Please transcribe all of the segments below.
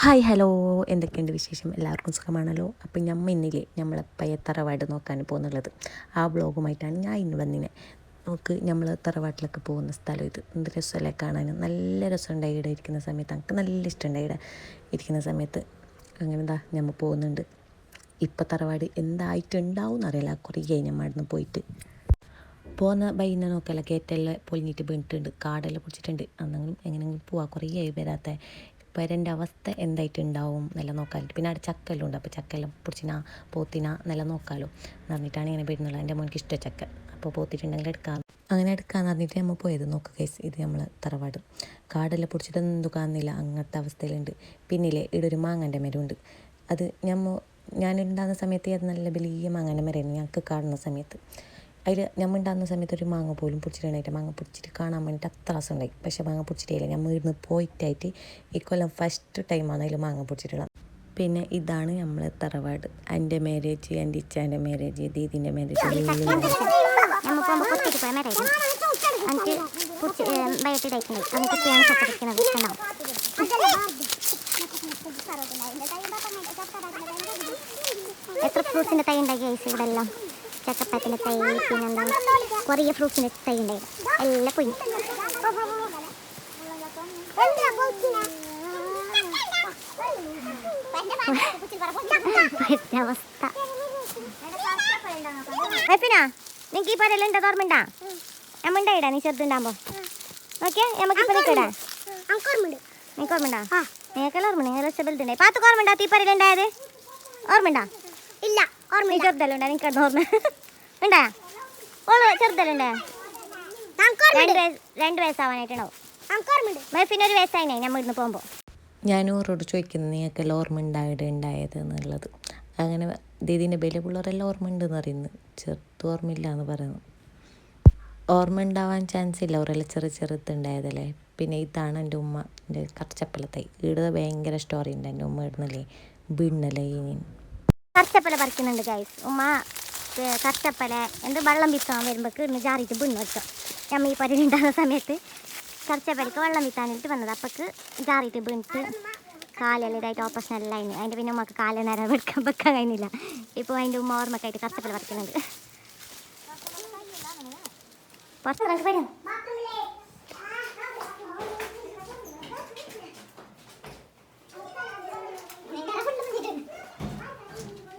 Hi hello, എന്തൊക്കെയുണ്ട് വിശേഷം? എല്ലാവർക്കും സുഖമാണല്ലോ. അപ്പം ഇന്നില്ലേ നമ്മളെ പയ്യെ തറവാട് നോക്കാൻ പോകുന്നുള്ളത്. ആ ബ്ലോഗുമായിട്ടാണ് ഞാൻ ഇന്ന് വന്നിനെ. നമുക്ക് നമ്മൾ തറവാട്ടിലൊക്കെ പോകുന്ന സ്ഥലം ഇത്. എന്ത് രസമല്ലേ കാണാൻ, നല്ല രസമുണ്ടായി ഇവിടെ ഇരിക്കുന്ന സമയത്ത്. എനിക്ക് നല്ല ഇഷ്ടമുണ്ടായി ഇവിടെ ഇരിക്കുന്ന സമയത്ത്. അങ്ങനെ എന്താ നമ്മൾ പോകുന്നുണ്ട്. ഇപ്പം തറവാട് എന്തായിട്ടുണ്ടാവും എന്നറിയില്ല, കുറേ കഴിഞ്ഞ മടന്ന് പോയിട്ട് പോകുന്ന ബൈന്നെ നോക്കല്ല, കയറ്റെല്ലാം പൊളിഞ്ഞിട്ട് വീണിട്ടുണ്ട്, കാടെല്ലാം പിടിച്ചിട്ടുണ്ട്. അന്നെങ്കിലും എങ്ങനെയെങ്കിലും പോവാം, കുറേ ആയി വരാത്ത. ഇപ്പോൾ എൻ്റെ അവസ്ഥ എന്തായിട്ടുണ്ടാവും എന്നെല്ലാം നോക്കാറുണ്ട്. പിന്നെ അവിടെ ചക്കെല്ലാം ഉണ്ട്, അപ്പോൾ ചക്കെല്ലാം പിടിച്ചിനാ പോത്തിനാ എന്നെല്ലാം നോക്കാമല്ലോ എന്ന് പറഞ്ഞിട്ടാണ് ഇങ്ങനെ വരുന്നുള്ളത്. എൻ്റെ മോനിക്ക് ഇഷ്ടം ചക്ക, അപ്പോൾ പോത്തിട്ടുണ്ടെങ്കിൽ എടുക്കാം. അങ്ങനെ എടുക്കാമെന്ന് പറഞ്ഞിട്ട് നമ്മൾ പോയത്. നോക്കുക ഗൈസ്, ഇത് നമ്മൾ തറവാട്. കാടെല്ലാം പിടിച്ചിട്ട് എന്തും കാണുന്നില്ല, അങ്ങനത്തെ അവസ്ഥയിലുണ്ട്. പിന്നില്ലേ ഇവിടെ ഒരു മാങ്ങൻ്റെ മരമുണ്ട്. അത് ഞാനുണ്ടാകുന്ന സമയത്ത് അത് നല്ല വലിയ മാങ്ങൻ്റെ മരമായിരുന്നു ഞങ്ങൾക്ക് കാണുന്ന സമയത്ത്. അതിൽ നമ്മൾ ഉണ്ടാകുന്ന സമയത്ത് ഒരു മാങ്ങ പോലും പിടിച്ചിട്ടുണ്ടായിട്ട്, മാങ്ങ പിടിച്ചിട്ട് കാണാൻ വേണ്ടിയിട്ട് അത്ര രസം ഉണ്ടായി. പക്ഷേ മാങ്ങ പിടിച്ചിട്ടില്ല. നമ്മൾ ഇവിടുന്ന് പോയിട്ടായിട്ട് ഇക്കൊല്ലം ഫസ്റ്റ് ടൈമാണ് അതിൽ മാങ്ങ പിടിച്ചിട്ടുള്ളത്. പിന്നെ ഇതാണ് നമ്മളെ തറവാട്. എൻ്റെ മാരേജ്, എൻ്റെ ഇച്ചാൻ്റെ മാരേജ്, ദീദിൻ്റെ മാരേജ്, എത്ര ഫ്രൂട്ട്സിൻ്റെ തൈ ഉണ്ടാക്കി ഇവിടെ എല്ലാം. ചക്കപ്പാത്തിൻ്റെ തൈ, പിന്നെന്താ കുറേ ഫ്രൂട്ട്സിൻ്റെ തൈ ഉണ്ടായി, എല്ലാം പോയി. അവസ്ഥ നിങ്ങൾക്ക് ഈ പറയല്ല ഉണ്ടോ? ഓർമ്മണ്ടാ? നമ്മ ഉണ്ടായിടാ നീ ചെറുതുണ്ടാകുമ്പോൾ. ഓക്കെ, നമുക്കിപ്പോൾ നിൽക്കടാ. നിങ്ങൾക്ക് ഓർമ്മണ്ടാ? നിങ്ങൾക്കെല്ലാം ഓർമ്മ? നിങ്ങൾ ബെൽറ്റുണ്ടായി പാത്തൊക്കെ ഓർമ്മണ്ടാ? തീ പറയലുണ്ടായത് ഓർമ്മണ്ടാ? ഇല്ല, ഓർമ്മ. ചെറുതെല്ലാം ഉണ്ടാ? നിങ്ങൾക്ക് ഓർമ്മ ഉണ്ടാ? ഓള് ചെറുതെല്ലാം 2 വയസ്സാവാനായിട്ടുണ്ടാവും. പിന്നെ 1 വയസ്സായിനായി നമ്മൾ ഇന്ന് പോകുമ്പോൾ. ഞാൻ ഓരോട് ചോദിക്കുന്നത് നിങ്ങൾക്കെല്ലാം ഓർമ്മ ഉണ്ടായത് എന്നുള്ളത്. അങ്ങനെ ദീദീൻ്റെ വലിയ പിള്ളേരെല്ലാം ഓർമ്മ ഉണ്ടെന്ന് പറയുന്നത്, ചെറുത് ഓർമ്മയില്ല എന്ന് പറയുന്നു. ഓർമ്മ ഉണ്ടാവാൻ ചാൻസ് ഇല്ല, അവരെല്ലാം ചെറുതുണ്ടായതല്ലേ. പിന്നെ ഇതാണ് എൻ്റെ ഉമ്മ, എൻ്റെ കറച്ചപ്പലത്തൈ. ഇവിടെ ഭയങ്കര സ്റ്റോറി ഉണ്ട്. എൻ്റെ ഉമ്മ ഇടുന്നല്ലേ വീണല്ലേ കറച്ചപ്പല പറിക്കുന്നുണ്ട് ഗൈസ്. ഉമ്മ കറച്ചപ്പല വെള്ളം വിത്താൻ വരുമ്പോൾ ഇന്ന് ജാറിയിട്ട് വീണ് വെച്ചോ. നമ്മൾ ഈ പരിപാടി സമയത്ത് കറച്ചപ്പലക്ക് വെള്ളം വിത്താനിട്ട് വന്നത്. അപ്പോൾക്ക് ജാറിയിട്ട് വീണിട്ട് കാലെല്ലാം ഇതായിട്ട് ഓപ്പറേഷൻ എല്ലാം ആയിരുന്നു. അതിൻ്റെ പിന്നെ ഉമ്മക്ക് കാല് നേരം വെക്കാൻ കഴിഞ്ഞില്ല. ഇപ്പോൾ അതിൻ്റെ ഉമ്മ ഓർമ്മക്കായിട്ട് കറച്ചപ്പല പറിക്കുന്നുണ്ട്. പുറത്തിറങ്ങി വരും.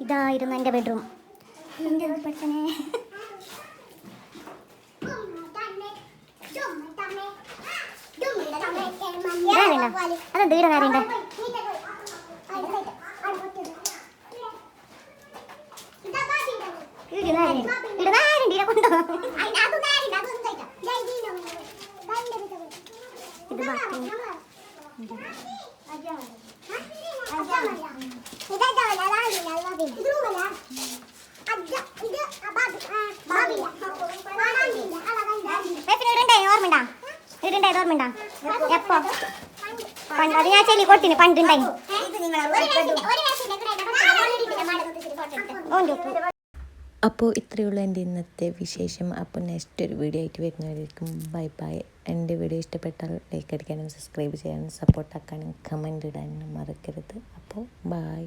ഇതായിരുന്നു എൻ്റെ ബെഡ്റൂം. പഠിച്ചനെ അതെന്ത് വീട് നേരം കൊണ്ടോ. ഇത് ബാക്കി ഓർമ്മണ്ടാ? വീടുണ്ടായത് ഓർമ്മണ്ടാ? എപ്പോ? പണ്ട് അത് ഞാൻ ചെല്ലി കൊട്ടിന് പണ്ടുണ്ടായി. അപ്പോൾ ഇത്രയേ ഉള്ളൂ എൻ്റെ ഇന്നത്തെ വിശേഷം. അപ്പോൾ നെക്സ്റ്റ് ഒരു വീഡിയോ ആയിട്ട് വരുന്നവരായിരിക്കും. Bye bye. എൻ്റെ വീഡിയോ ഇഷ്ടപ്പെട്ടാൽ ലൈക്ക് അടിക്കാനും സബ്സ്ക്രൈബ് ചെയ്യാനും സപ്പോർട്ടാക്കാനും കമൻറ്റ് ഇടാനും മറക്കരുത്. അപ്പോൾ ബൈ.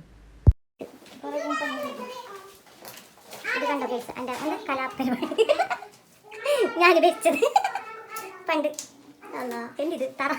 ഞാൻ വെച്ചത് പണ്ട് എന്തിത് തറ